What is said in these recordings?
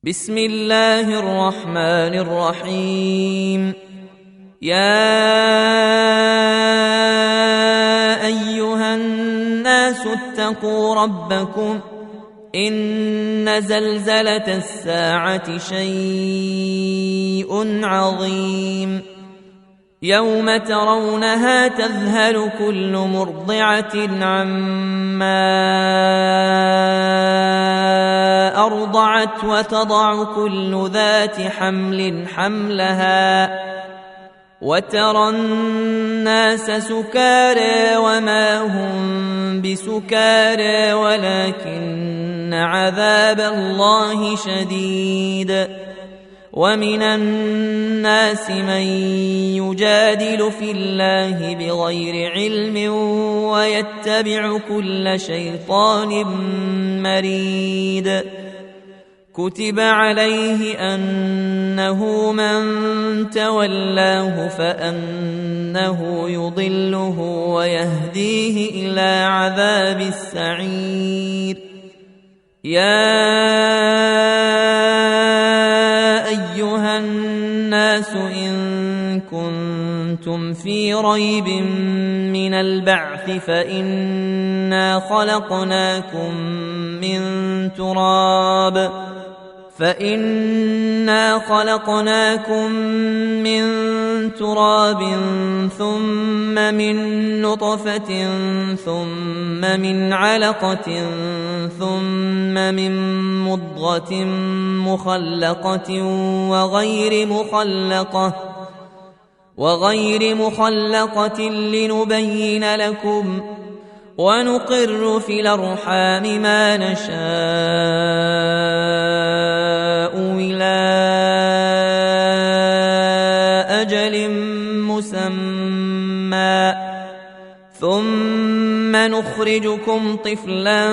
بسم الله الرحمن الرحيم. يا أيها الناس اتقوا ربكم إن زلزلة الساعة شيء عظيم يوم ترونها تذهل كل مرضعة عما أرضعت وتضع كل ذات حمل حملها وترى الناس سكارى وما هم بسكارى ولكن عذاب الله شديد. ومن الناس من يجادل في الله بغير علم ويتبع كل شيطان مريد. كتب عليه أنه من تولاه فأنه يضله ويهديه إلى عذاب السعير. يا أيها الناس إن كنتم في ريب من البعث فإنا خلقناكم من تراب ثم من نطفة ثم من علقة ثم من مضغة مخلقة وغير مخلقة لنبين لكم ونقر في الأرحام ما نشاء إلى أجل مسمى ثم نخرجكم طفلا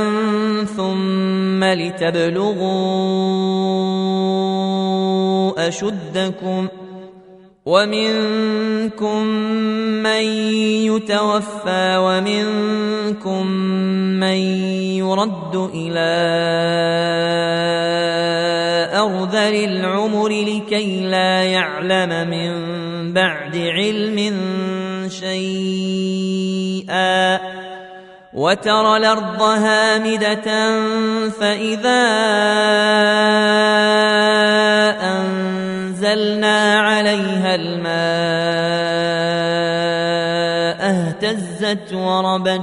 ثم لتبلغوا أشدكم ومنكم من يتوفى ومنكم من يرد إلى أرذل العمر لكي لا يعلم من بعد علم شيئا. وترى الأرض هامدة فإذا أنزلنا عليها الماء اهتزت وربت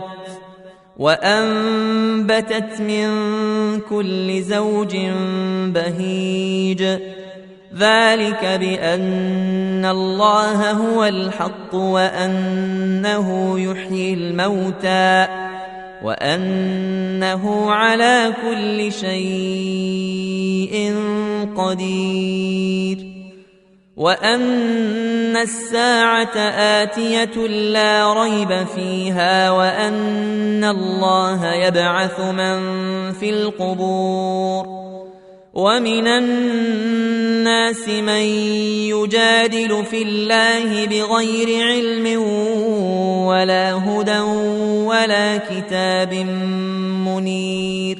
وأنبتت من كل زوج بهيج. ذلك بأن الله هو الحق وأنه يحيي الموتى وأنه على كل شيء قدير وأن الساعة آتية لا ريب فيها وأن الله يبعث من في القبور. ومن الناس من يجادل في الله بغير علم ولا هدى ولا كتاب منير.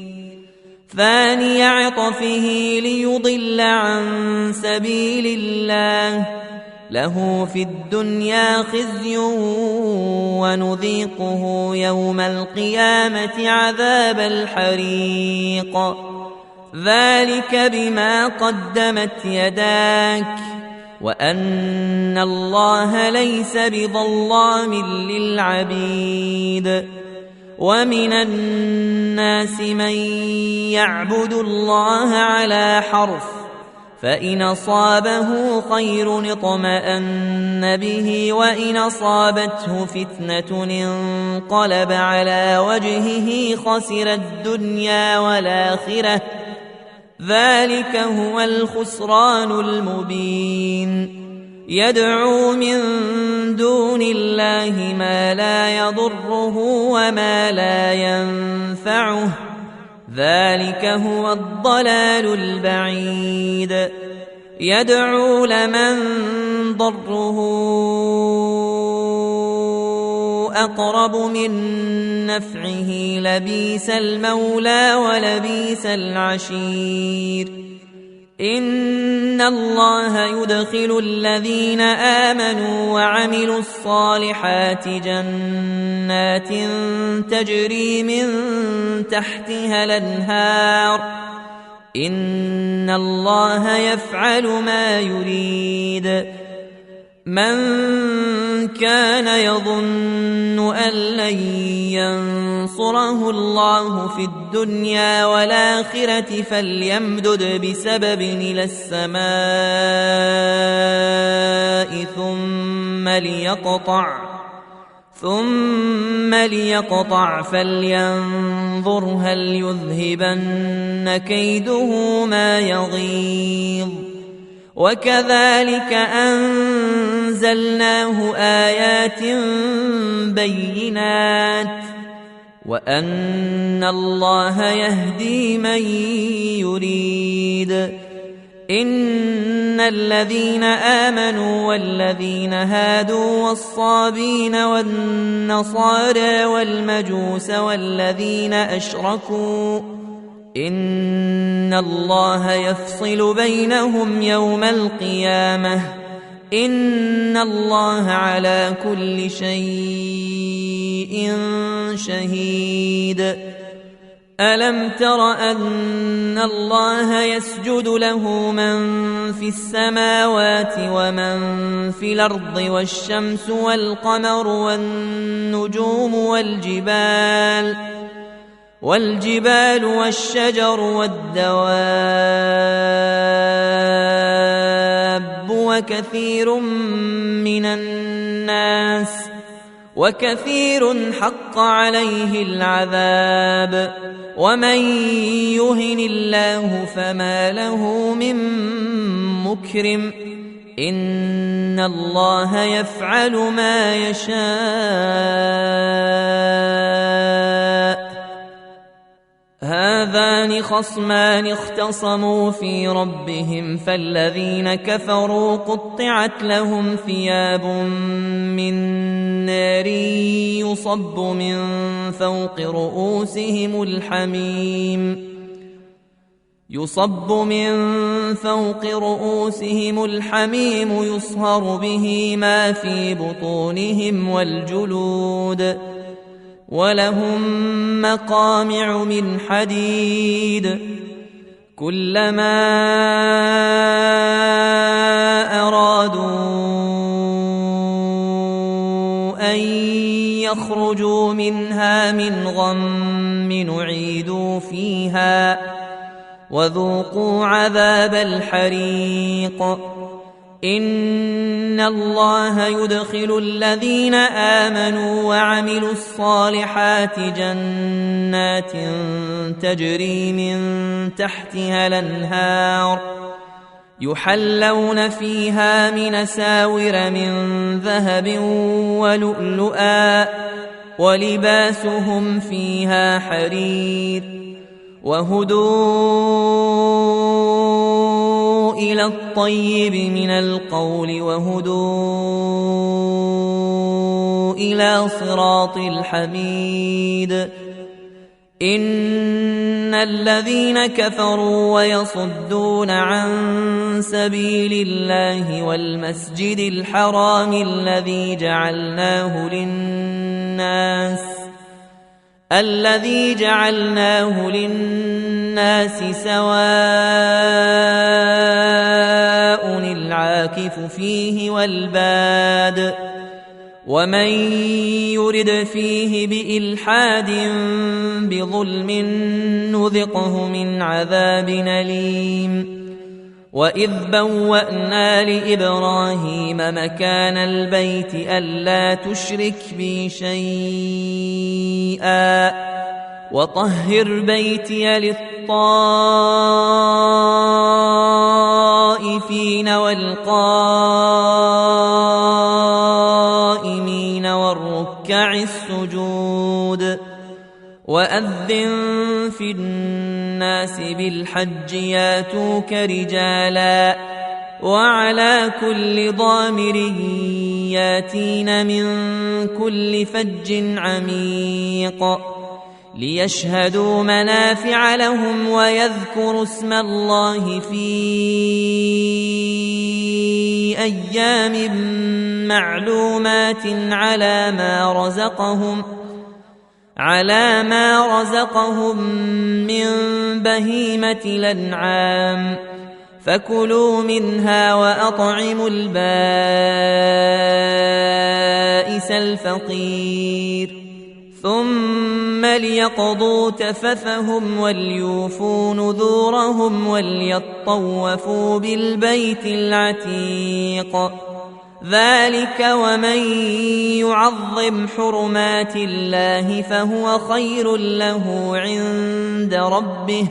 ثاني عطفه ليضل عن سبيل الله له في الدنيا خزي ونذيقه يوم القيامة عذاب الحريق. ذلك بما قدمت يداك وأن الله ليس بظلام للعبيد. ومن الناس من يعبد الله على حرف فإن أصابه خير اطمأن به وإن أصابته فتنة انقلب على وجهه خسر الدنيا والآخرة. ذلك هو الخسران المبين. يدعو من دون الله ما لا يضره وما لا ينفعه ذلك هو الضلال البعيد. يدعو لمن ضره أقرب من نفعه لبيس المولى ولبيس العشير. إن الله يدخل الذين آمنوا وعملوا الصالحات جنات تجري من تحتها الأنهار إن الله يفعل ما يريد. من كان يظن أن لن ينصره الله في الدنيا والآخرة فليمدد بسبب إلى السماء ثم ليقطع فلينظر هل يذهبن كيده ما يغيظ. وكذلك أنزلناه آيات بينات وأن الله يهدي من يريد. إن الذين آمنوا والذين هادوا والصابين والنصارى والمجوس والذين أشركوا إن الله يفصل بينهم يوم القيامة إن الله على كل شيء شهيد. ألم تر أن الله يسجد له من في السماوات ومن في الأرض والشمس والقمر والنجوم والجبال والشجر والدواب وكثير حق عليه العذاب ومن يهن الله فما له من مكرم إن الله يفعل ما يشاء. هذان خصمان اختصموا في ربهم فالذين كفروا قطعت لهم ثياب من نار يصب من فوق رؤوسهم الحميم يصهر به ما في بطونهم والجلود ولهم مقامع من حديد كلما أرادوا أن يخرجوا منها من غم نعيدوا فيها وذوقوا عذاب الحريق. إن الله يدخل الذين آمنوا وعملوا الصالحات جنات تجري من تحتها الأنهار يحلون فيها من أساور من ذهب ولؤلؤا ولباسهم فيها حرير وهدوا إلى الطيب من القول وهدوا إلى صراط الحميد. إن الذين كفروا ويصدون عن سبيل الله والمسجد الحرام الذي جعلناه للناس سواء العاكف فيه والباد ومن يرد فيه بإلحاد بظلم نذقه من عذاب أليم. وإذ بوأنا لإبراهيم مكان البيت ألا تشرك بي شيئا وطهر بيتي للطائفين والقائمين والركع السجود. وأذن في الناس بالحج ياتوك رجالا وعلى كل ضامر ياتين من كل فج عميق ليشهدوا منافع لهم ويذكروا اسم الله في أيام معلومات على ما رزقهم من بهيمة الأنعام فكلوا منها وأطعموا البائس الفقير ثم ليقضوا تفثهم وليوفوا نذورهم وليطوفوا بالبيت العتيق ذلك ومن يعظم حرمات الله فهو خير له عند ربه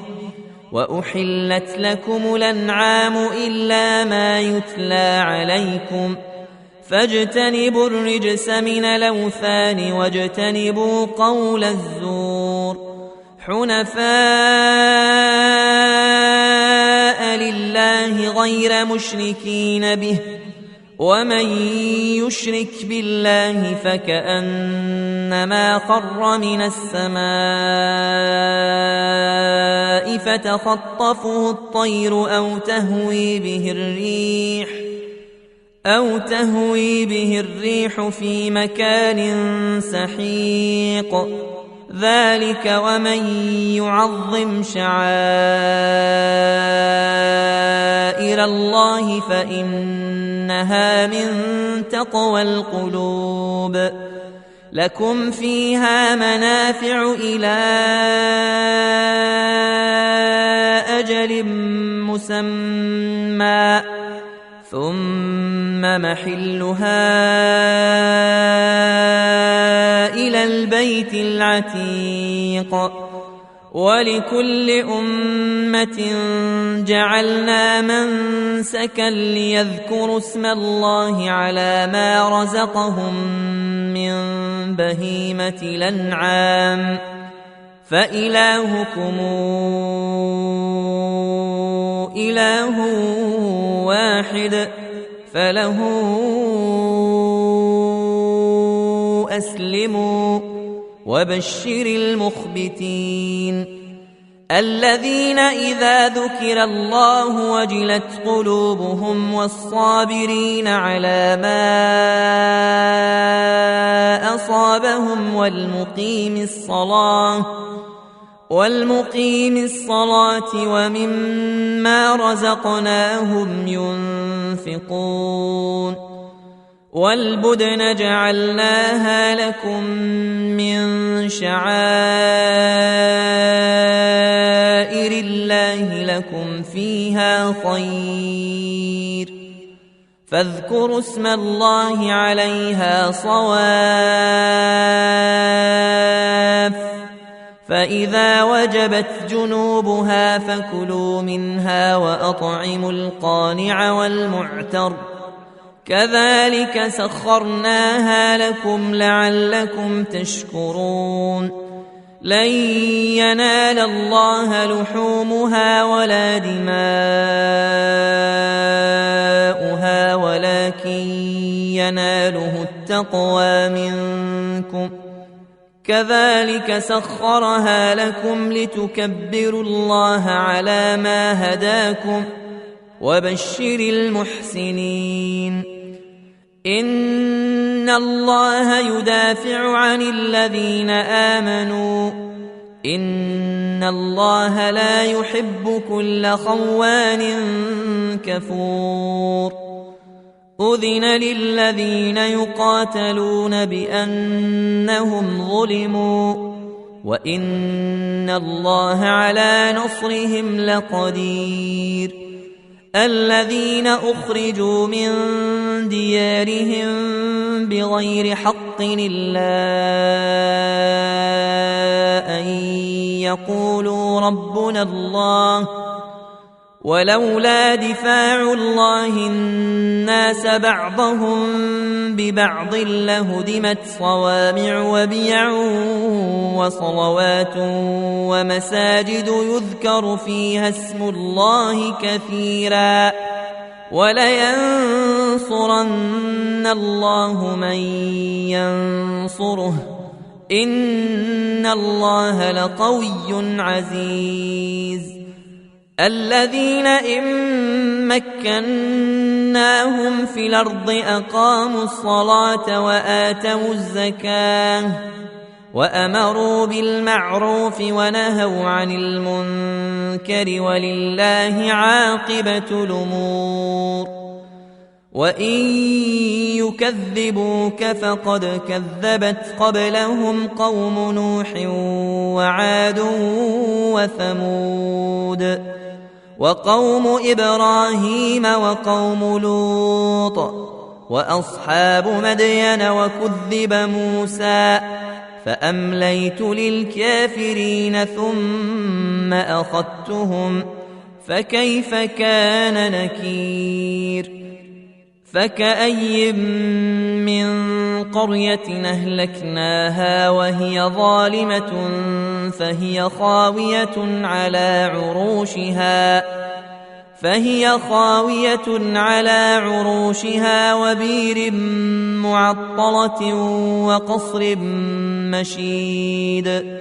وأحلت لكم الأنعام إلا ما يتلى عليكم فاجتنبوا الرجس من الأوثان واجتنبوا قول الزور حنفاء لله غير مشركين به ومن يشرك بالله فكأنما خر من السماء فتخطفه الطير أو تهوي به الريح في مكان سحيق ذلك ومن يعظم شعائر الله فإنها من تقوى القلوب لكم فيها منافع إلى أجل مسمى ثم محلها إلى البيت العتيق ولكل أمة جعلنا منسكا ليذكروا اسم الله على ما رزقهم من بهيمة الأنعام فإلهكم إله واحد فله أسلموا وبشر المخبتين الذين إذا ذكر الله وجلت قلوبهم والصابرين على ما أصابهم والمقيم الصلاة ومما رزقناهم ينفقون والبدن جعلناها لكم من شعائر الله لكم فيها خير فاذكروا اسم الله عليها صواف فإذا وجبت جنوبها فكلوا منها وأطعموا القانع والمعتر كذلك سخرناها لكم لعلكم تشكرون لن ينال الله لحومها ولا دماؤها ولكن يناله التقوى منكم كذلك سخرها لكم لتكبروا الله على ما هداكم وبشر المحسنين إن الله يدافع عن الذين آمنوا إن الله لا يحب كل خوان كفور أذن للذين يقاتلون بأنهم ظلموا وإن الله على نصرهم لقدير الذين أخرجوا من ديارهم بغير حق إلا أن يقولوا ربنا الله ولولا دفاع الله الناس بعضهم ببعض لهدمت صوامع وبيع وصلوات ومساجد يذكر فيها اسم الله كثيرا ولينصرن الله من ينصره إن الله لقوي عزيز الذين إن مكناهم في الأرض أقاموا الصلاة وآتوا الزكاة وأمروا بالمعروف ونهوا عن المنكر ولله عاقبة الأمور وإن يكذبوك فقد كذبت قبلهم قوم نوح وعاد وثمود وقوم إبراهيم وقوم لوط وأصحاب مدين وكذب موسى فأمليت للكافرين ثم أخذتهم فكيف كان نكير فكأي من قرية أهلكناها وهي ظالمة فهي خاوية على عروشها وبير معطلة وقصر مشيد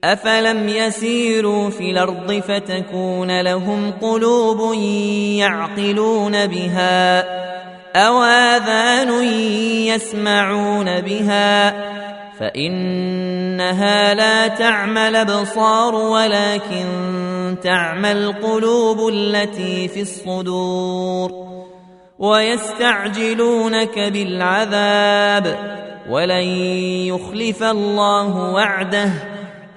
أفلم يسيروا في الأرض فتكون لهم قلوب يعقلون بها أو آذان يسمعون بها فإنها لا تعمى الأبصار ولكن تعمى القلوب التي في الصدور ويستعجلونك بالعذاب ولن يخلف الله وعده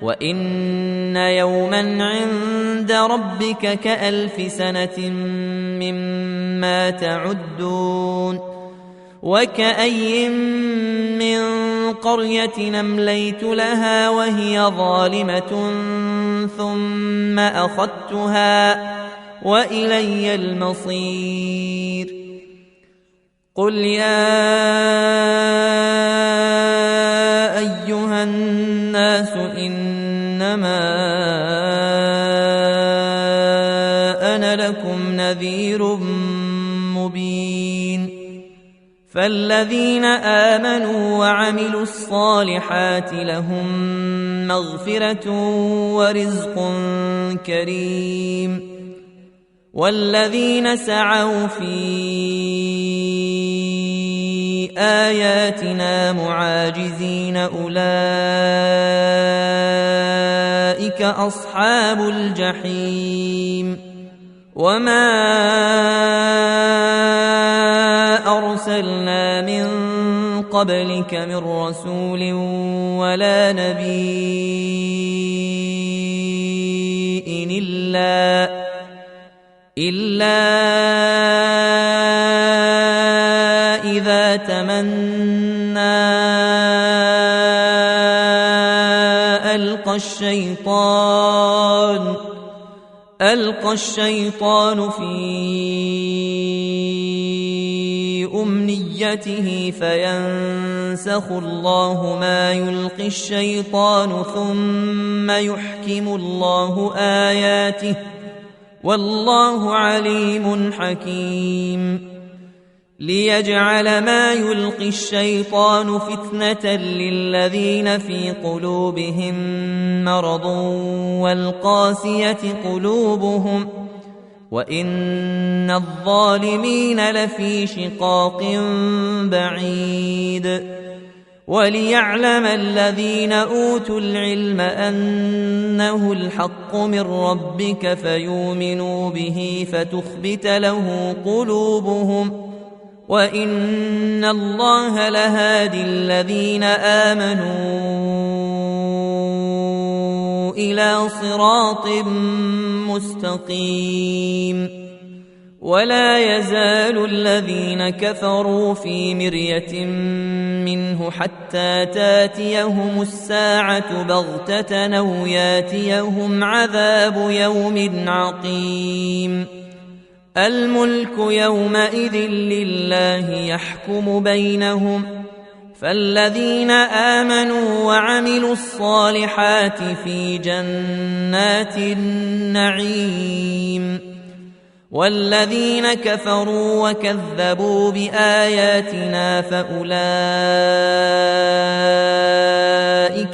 وإن يوما عند ربك كألف سنة مما تعدون وكأي من قرية أمليت لها وهي ظالمة ثم أخذتها وإلي المصير قل يا أيها الناس إنما أنا لكم نذير مبين فالذين آمنوا وعملوا الصالحات لهم مغفرة ورزق كريم والذين سعوا في آياتنا معاجزين أولئك أصحاب الجحيم وما أرسلنا من قبلك من رسول ولا نبي إلا إذا تمنى ألقى الشيطان في أمنيته فينسخ الله ما يلقي الشيطان ثم يحكم الله آياته والله عليم حكيم ليجعل ما يلقي الشيطان فتنة للذين في قلوبهم مرض والقاسية قلوبهم وإن الظالمين لفي شقاق بعيد وليعلم الذين أوتوا العلم أنه الحق من ربك فيؤمنوا به فتخبت له قلوبهم وإن الله لهادي الذين آمنوا إلى صراط مستقيم ولا يزال الذين كفروا في مرية منه حتى تاتيهم الساعة بغتة أو ياتيهم عذاب يوم عقيم الملك يومئذ لله يحكم بينهم فالذين آمنوا وعملوا الصالحات في جنات النعيم والذين كفروا وكذبوا بآياتنا فأولئك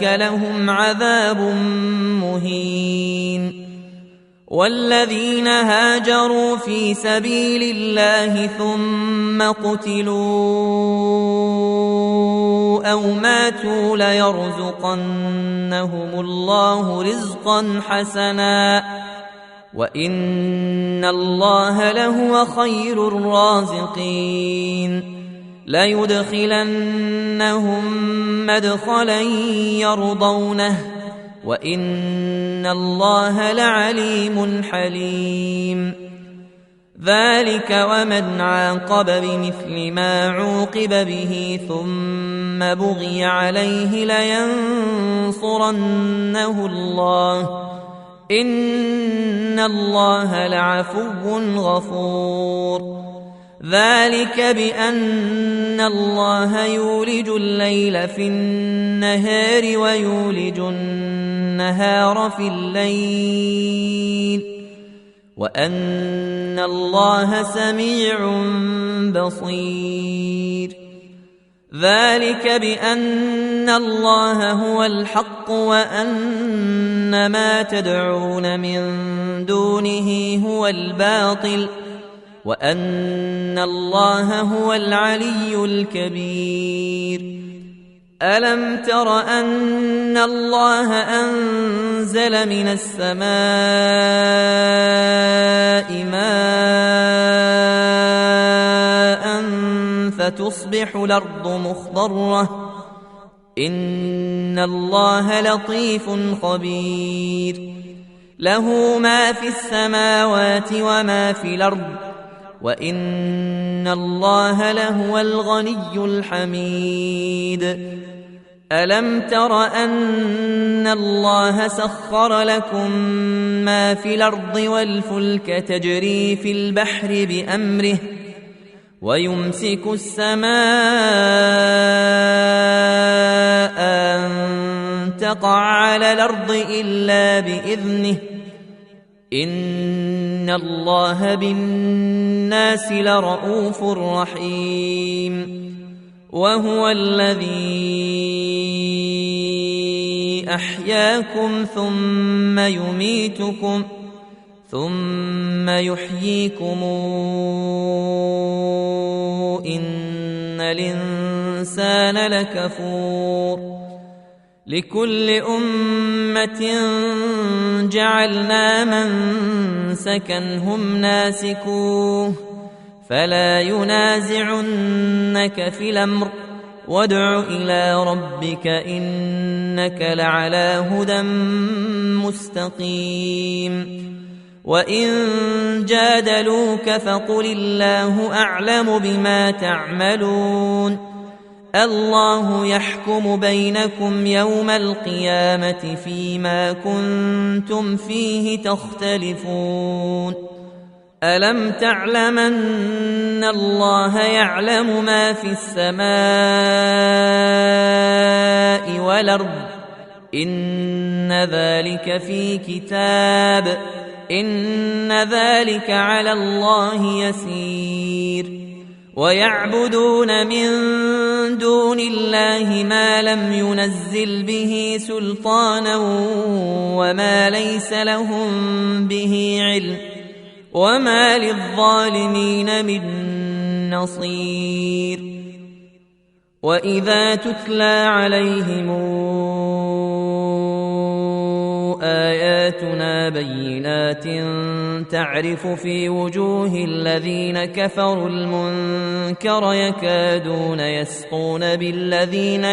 لهم عذاب مهين. والذين هاجروا في سبيل الله ثم قتلوا أو ماتوا ليرزقنهم الله رزقا حسنا وإن الله لهو خير الرازقين. ليدخلنهم مدخلا يرضونه وإن الله لعليم حليم. ذلك ومن عاقب بمثل ما عوقب به ثم بغي عليه لينصرنه الله إن الله لعفو غفور. ذلك بأن الله يولج الليل في النهار ويولج النهار في الليل وأن الله سميع بصير. ذلك بأن الله هو الحق وأن ما تدعون من دونه هو الباطل وأن الله هو العلي الكبير. ألم تر أن الله أنزل من السماء ماء فتصبح الأرض مخضرة إن الله لطيف خبير. له ما في السماوات وما في الأرض وإن الله لهو الغني الحميد. ألم تر أن الله سخر لكم ما في الأرض والفلك تجري في البحر بأمره ويمسك السماء أن تقع على الأرض إلا بإذنه إن الله بالناس لرؤوف رحيم. وهو الذي أحياكم ثم يميتكم ثم يحييكم إن الإنسان لكفور. لكل أمة جعلنا منسكا هم ناسكوه فلا ينازعنك في الأمر وادع إلى ربك إنك لعلى هدى مستقيم. وإن جادلوك فقل الله أعلم بما تعملون. الله يحكم بينكم يوم القيامة فيما كنتم فيه تختلفون. ألم تعلم أن الله يعلم ما في السماء والأرض إن ذلك في كتاب إن ذلك على الله يسير. ويعبدون من دون الله ما لم ينزل به سلطانا وما ليس لهم به علم وما للظالمين من نصير. وإذا تتلى عليهم آياتنا بينات تعرف في وجوه الذين كفروا المنكر يكادون يسقون بالذين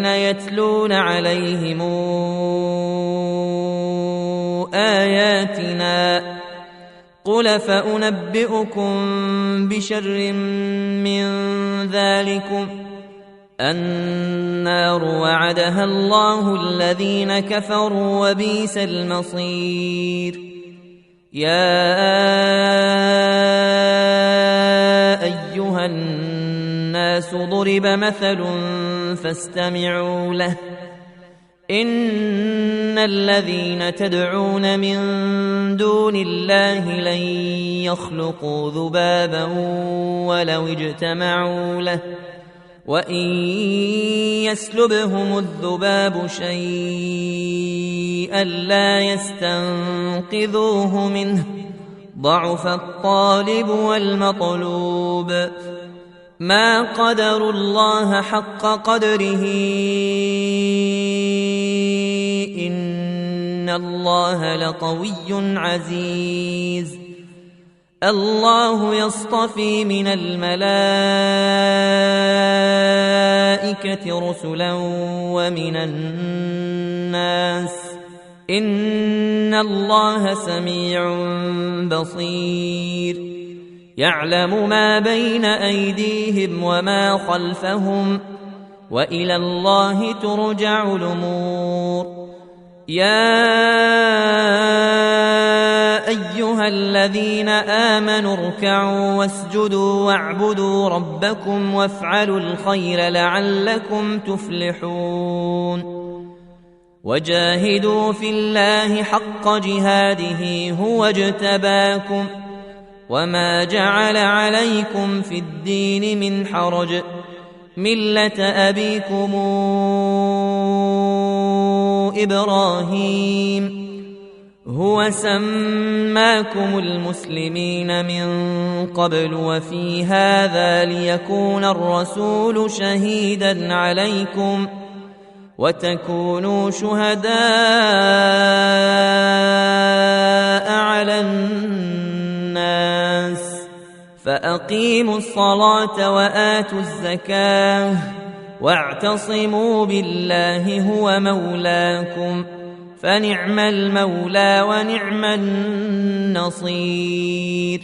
يتلون عليهم آياتنا قل فأنبئكم بشر من ذلكم النار وعدها الله الذين كفروا وبئس المصير. يا أيها الناس ضرب مثل فاستمعوا له إن الذين تدعون من دون الله لن يخلقوا ذبابا ولو اجتمعوا له وإن يسلبهم الذباب شيئا لا يستنقذوه منه ضعف الطالب والمطلوب ما قدروا الله حق قدره إن الله لقوي عزيز الله يصطفي من الملائكة رسلا ومن الناس إن الله سميع بصير يعلم ما بين أيديهم وما خلفهم وإلى الله ترجع الأمور يا أيها الذين آمنوا اركعوا واسجدوا واعبدوا ربكم وافعلوا الخير لعلكم تفلحون وجاهدوا في الله حق جهاده هو اجتباكم وما جعل عليكم في الدين من حرج ملة أبيكم إبراهيم هو سماكم المسلمين من قبل وفي هذا ليكون الرسول شهيدا عليكم وتكونوا شهداء على الناس فأقيموا الصلاة وآتوا الزكاة واعتصموا بالله هو مولاكم فنعم المولى ونعم النصير